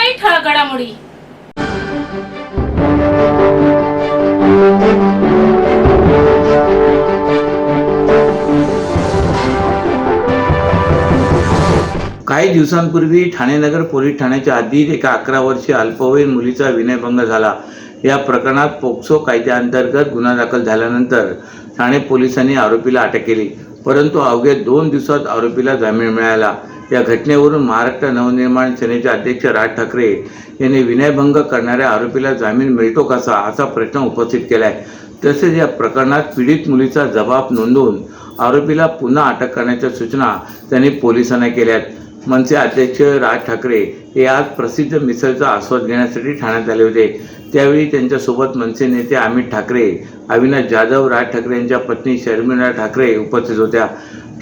काही ठळक घडामोडी. काही दिवसांपूर्वी ठाणे नगर पोलीस ठाण्याच्या हद्दीत एका 11 वर्षीय अल्पवयीन मुलीचा विनयभंग झाला. या प्रकरणात पोक्सो कायद्याअंतर्गत गुन्हा दाखल झाल्यानंतर ठाणे पोलिसांनी आरोपीला अटक केली, परंतु अवघ्या 2 दिवसात आरोपीला जामीन मिळाला. या घटनेवरून महाराष्ट्र नवनिर्माण सेनेचे अध्यक्ष राज ठाकरे यांनी विनयभंग करणाऱ्या आरोपीला जामीन मिळतो कसा असा प्रश्न उपस्थित केलाय. तसेच या प्रकरणात पीडित मुलीचा जबाब नोंदवून आरोपीला पुन्हा अटक करण्याच्या सूचना त्यांनी पोलिसांना केल्यात. मनसे अध्यक्ष राज ठाकरे हे आज प्रसिद्ध मिसळचा आस्वाद घेण्यासाठी ठाण्यात आले होते. त्यावेळी त्यांच्यासोबत मनसे नेते अमित ठाकरे, अविनाश जाधव, राज ठाकरे यांच्या पत्नी शर्मिला ठाकरे उपस्थित होत्या.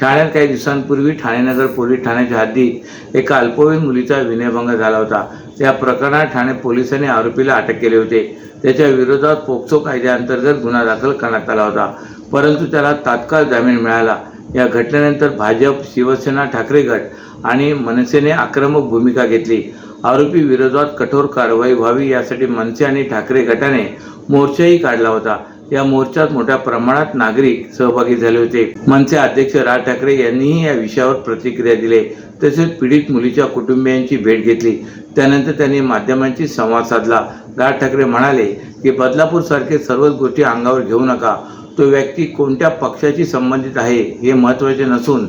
ठाण्यात काही दिवसांपूर्वी ठाणे नगर पोलीस ठाण्याच्या हद्दीत एका अल्पवयीन मुलीचा विनयभंग झाला होता. या प्रकरणात ठाणे पोलिसांनी आरोपीला अटक केली होती. त्याच्या विरोधात पोक्सो कायद्याअंतर्गत गुन्हा दाखल करण्यात आला होता, परंतु त्याला तात्काळ जामीन मिळाला. या घटनेनंतर भाजप, शिवसेना, ठाकरे गट आणि मनसेने आक्रमक भूमिका घेतली. आरोपी विरोधात कठोर कारवाई व्हावी यासाठी मनसे आणि ठाकरे गटाने मोर्चाही काढला होता. या मोर्चात मोठ्या प्रमाणात नागरिक सहभागी झाले होते. मनसे अध्यक्ष राज ठाकरे यांनीही या विषयावर प्रतिक्रिया दिली. तसेच पीडित मुलीच्या कुटुंबियांची भेट घेतली. त्यानंतर त्यांनी माध्यमांशी संवाद साधला. राज ठाकरे म्हणाले की बदलापूर सारखे सर्वच गोष्टी अंगावर घेऊ नका. तो व्यक्ती कोणत्या पक्षाशी संबंधित आहे हे महत्त्वाचे नसून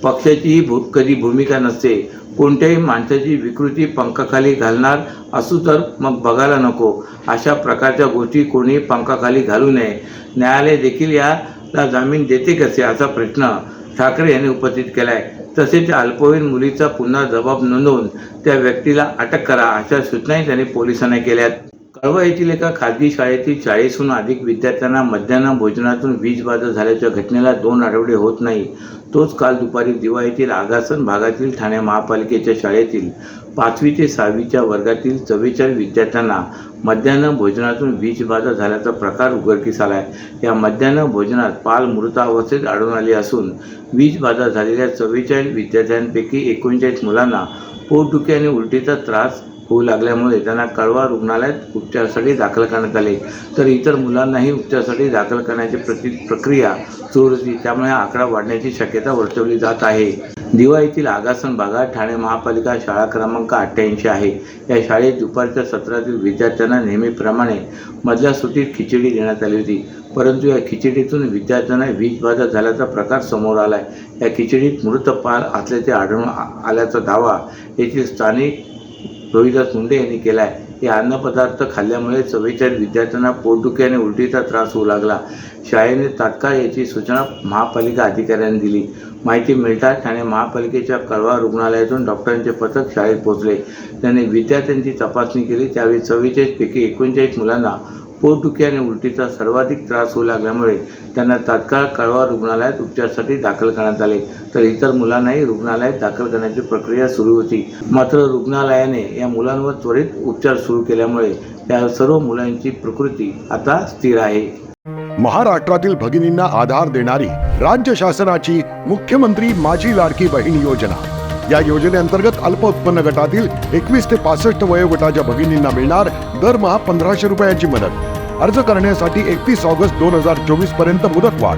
पक्षाचीही कधी भूमिका नसते. कोणत्याही माणसाची विकृती पंखाखाली घालणार असू तर मग बघायला नको. अशा प्रकारच्या गोष्टी कोणी पंखाखाली घालू नये. न्यायालय देखील याला जामीन देते कसे असा प्रश्न ठाकरे यांनी उपस्थित केला आहे. तसेच त्या अल्पवयीन मुलीचा पुन्हा जबाब नोंदवून त्या व्यक्तीला अटक करा अशा सूचनाही त्यांनी पोलिसांना केल्यात. कळवा येथील एका खाजगी शाळेतील 40हून अधिक विद्यार्थ्यांना मध्यान्ह भोजनातून वीजबाधा झाल्याच्या घटनेला 2 आठवडे होत नाही. तोच काल दुपारी दिवा येथील आगासन भागातील ठाणे महापालिकेच्या शाळेतील 5वी ते 6वीच्या वर्गातील 44 विद्यार्थ्यांना मध्यान्ह भोजनातून वीजबाधा झाल्याचा प्रकार उघडकीस आला आहे. या मध्यान्ह भोजनात पाल मृतावस्थेत आढळून आली असून वीजबाधा झालेल्या 44 विद्यार्थ्यांपैकी 39 मुलांना पोटदुखी आणि उलटीचा त्रास होऊ लागल्यामुळे त्यांना कळवा रुग्णालयात उपचारासाठी दाखल करण्यात आले, तर इतर मुलांनाही उपचारासाठी दाखल करण्याची प्रक्रिया सुरू होती. त्यामुळे हा आकडा वाढण्याची शक्यता वर्तवली जात आहे. दिवा येथील आगासन भागात ठाणे महापालिका शाळा क्रमांक 88 आहे. या शाळेत दुपारच्या सत्रातील विद्यार्थ्यांना नेहमीप्रमाणे मधल्या सुट्टीत खिचडी देण्यात आली होती, परंतु या खिचडीतून विद्यार्थ्यांना वीजबाधा झाल्याचा प्रकार समोर आला आहे. या खिचडीत मृत पाल असल्याचे आढळून आल्याचा दावा येथील स्थानिक रोहिदास मुंडे यांनी केला आहे. हे अन्नपदार्थ खाल्ल्यामुळे 44 विद्यार्थ्यांना पोटदुखी आणि उलटीचा त्रास होऊ लागला. शाळेने तात्काळ याची सूचना महापालिका अधिकाऱ्यांनी दिली. माहिती मिळताच ठाणे महापालिकेच्या कळवा रुग्णालयातून डॉक्टरांचे पथक शाळेत पोहोचले. त्यांनी विद्यार्थ्यांची तपासणी केली. त्यावेळी 44 पैकी 39 मुलांना पोटदुखी आणि उलटीचा सर्वाधिक त्रास होऊ लागल्यामुळे त्यांना तात्काळ कळवा रुग्णालयात उपचारासाठी दाखल करण्यात आले, तर इतर मुलांनाही रुग्णालयात दाखल करण्याची प्रक्रिया सुरू होती. मात्र रुग्णालयाने या मुलांवर त्वरित उपचार सुरू केल्यामुळे त्या सर्व मुलांची प्रकृती आता स्थिर आहे. महाराष्ट्रातील भगिनींना आधार देणारी राज्य शासनाची मुख्यमंत्री माझी लाडकी बहीण योजना. या योजनेअंतर्गत अल्प उत्पन्न गटातील 21 ते 65 वयोगटाच्या भगिनींना मिळणार दरमहा 1500 रुपयांची मदत. अर्ज करण्यासाठी 31 ऑगस्ट 2024 पर्यंत मुदतवाढ.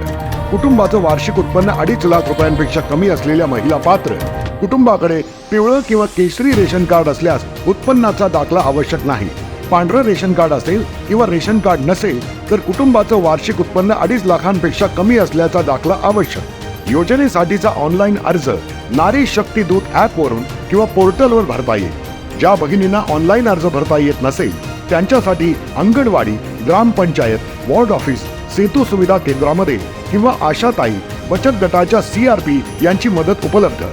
कुटुंबाचं वार्षिक उत्पन्न 2.5 लाख रुपयांपेक्षा कमी असलेल्या महिला पात्र. कुटुंबाकडे पिवळं किंवा केशरी रेशन कार्ड असल्यास उत्पन्नाचा दाखला आवश्यक नाही. पांढरं रेशन कार्ड असेल किंवा रेशन कार्ड नसेल तर कुटुंबाचं वार्षिक उत्पन्न 2.5 लाखांपेक्षा कमी असल्याचा दाखला आवश्यक. योजनेसाठीचा ऑनलाईन अर्ज नारी शक्ती दूत ॲपवरून किंवा पोर्टलवर भरता येईल. ज्या भगिनींना ऑनलाईन अर्ज भरता येत नसेल त्यांच्यासाठी अंगणवाडी, ग्रामपंचायत, वॉर्ड ऑफिस, सेतू सुविधा केंद्रामध्ये किंवा आशाताई बचत गटाच्या CRP यांची मदत उपलब्ध.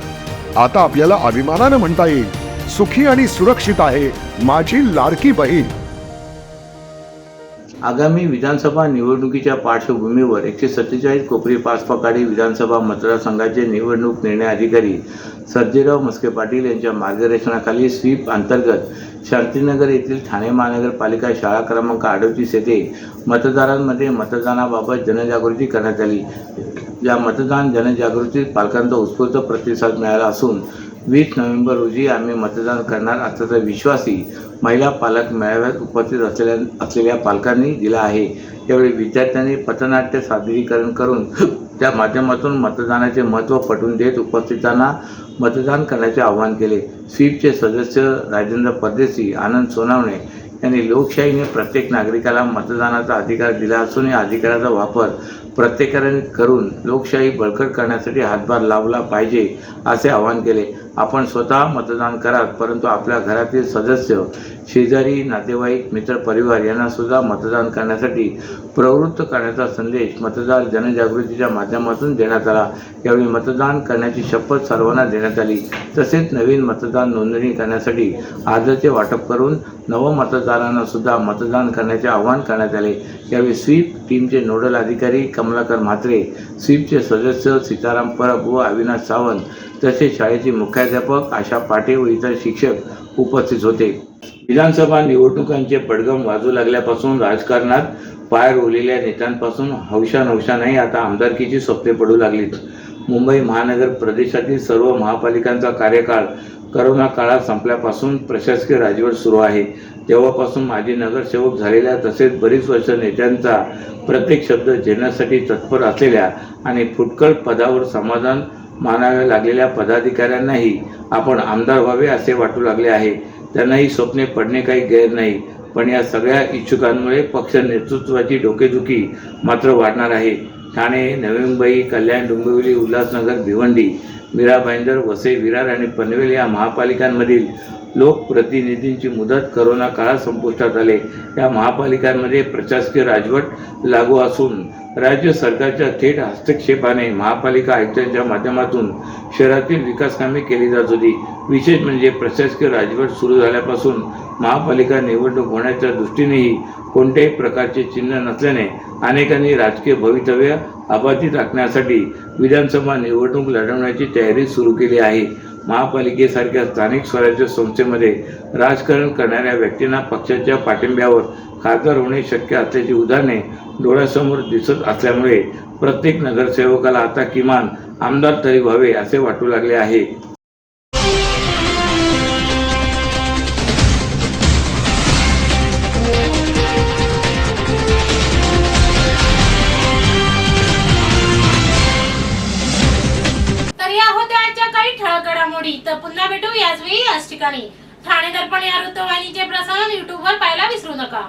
आता आपल्याला अभिमानानं म्हणता येईल, सुखी आणि सुरक्षित आहे माझी लाडकी बहीण. आगामी विधानसभा निवडणुकीच्या पार्श्वभूमीवर 147 कोपरी पाचपकाडी विधानसभा मतदारसंघाचे निवडणूक निर्णय अधिकारी सर्जेराव मस्के पाटील यांच्या मार्गदर्शनाखाली स्वीप अंतर्गत शांतीनगर येथील ठाणे महानगरपालिका शाळा क्रमांक 38 येथे मतदारांमध्ये मतदानाबाबत जनजागृती करण्यात आली. या मतदान जनजागृतीत पालकांचा उत्स्फूर्त प्रतिसाद मिळाला असून 20 नोव्हेंबर रोजी आम्ही मतदान करणार असल्याचा विश्वासही महिला पालक मेळाव्यात उपस्थित असलेल्या पालकांनी दिला आहे। यावेळी विद्यार्थ्यांनी पथनाट्य सादरीकरण करून त्या माध्यमातून मतदानाचे महत्त्व पटवून देत उपस्थितांना मतदान करण्याचे आवाहन केले। स्वीपचे सदस्य राजेंद्र परदेशी, आनंद सोनावणे यांनी लोकशाहीने प्रत्येक नागरिकाला मतदानाचा अधिकार दिला असून या अधिकाराचा वापर प्रत्येकाने करून लोकशाही बळकट करण्यासाठी हातभार लावला पाहिजे असे आवाहन केले। आपण स्वतः मतदान करा, परंतु आपल्या घरातील सदस्य, शेजारी, नातेवाईक, मित्र परिवार यांना सुद्धा मतदान करण्यासाठी प्रवृत्त करण्याचा संदेश मतदार जनजागृतीच्या माध्यमातून देण्यात आला। यावेळी मतदान करण्याची शपथ सर्वांना देण्यात आली। तसेच नवीन मतदार नोंदणी करण्यासाठी अर्जाचे वाटप करून नवमतदारांना सुद्धा मतदान करण्याचे आवाहन करण्यात आले। यावेळी स्वीप टीमचे नोडल अधिकारी कमलाकर म्हात्रे, स्वीपचे सदस्य सीताराम परब व अविनाश सावंत तसेच शाळेचे मुख्याध्यापक आशा पाटे व इतर शिक्षक उपस्थित होते। विधानसभा निवडणुकांचे पडगम वाजू लागल्यापासून राजकारणात पाय रोवलेल्या नेत्यांपासून हौशानौशानही आता आमदारकीची स्वप्ने पडू लागलीत। मुंबई महानगर प्रदेशातील सर्व महापालिकांचा कार्यकाळ करोना काळात संपल्यापासून प्रशासकीय राजवट सुरू आहे। तेव्हापासून माजी नगरसेवक झालेल्या तसेच बरीच वर्ष नेत्यांचा प्रत्येक शब्द झेलण्यासाठी तत्पर असलेल्या आणि फुटकळ पदावर समाधान मानावे लागलेल्या पदाधिकाऱ्यांनाही आपण आमदार व्हावे असे वाटू लागले आहे। त्यांनाही स्वप्ने पडणे काही गैर नाही, पण या सगळ्या इच्छुकांमुळे पक्ष नेतृत्वाची डोकेदुखी मात्र वाढणार आहे। ठाणे, नवी मुंबई, कल्याण, डोंबिवली, उल्हासनगर, भिवंडी, मीरा भाईंदर, वसई, विरार आणि पनवेल या महापालिकांमधील लोकप्रतिनिधींची मुदत करोना काळात संपुष्टात आले। या महापालिकांमध्ये प्रशासकीय राजवट लागू असून राज्य सरकारच्या थेट हस्तक्षेपाने महापालिका आयुक्तांच्या माध्यमातून शहरातील विकासकामे केली जात होती। विशेष म्हणजे प्रशासकीय राजवट सुरू झाल्यापासून महापालिका निवडणूक होण्याच्या दृष्टीनेही कोणत्याही प्रकारचे चिन्ह नसल्याने अनेकांनी राजकीय भवितव्य अबाधित राखण्यासाठी विधानसभा निवडणूक लढवण्याची तयारी सुरू केली आहे। महापालिकेसारख्या स्थानिक स्वराज्य संस्थेमध्ये राजकारण करणाऱ्या व्यक्तींना पक्षाच्या पाठिंब्यावर खासदार होणे शक्य असल्याची उदाहरणे डोळ्यासमोर दिसत असल्यामुळे प्रत्येक नगरसेवकाला आता किमान आमदार तरी व्हावे असे वाटू लागले आहे। तर या होत्या आजच्या काही ठळक घडामोडी। तर पुन्हा भेटू याच वेळी याच ठिकाणी। ठाणे दर्पण या वृत्तवाहिनीचे प्रसारण YouTube वर पाहायला विसरू नका।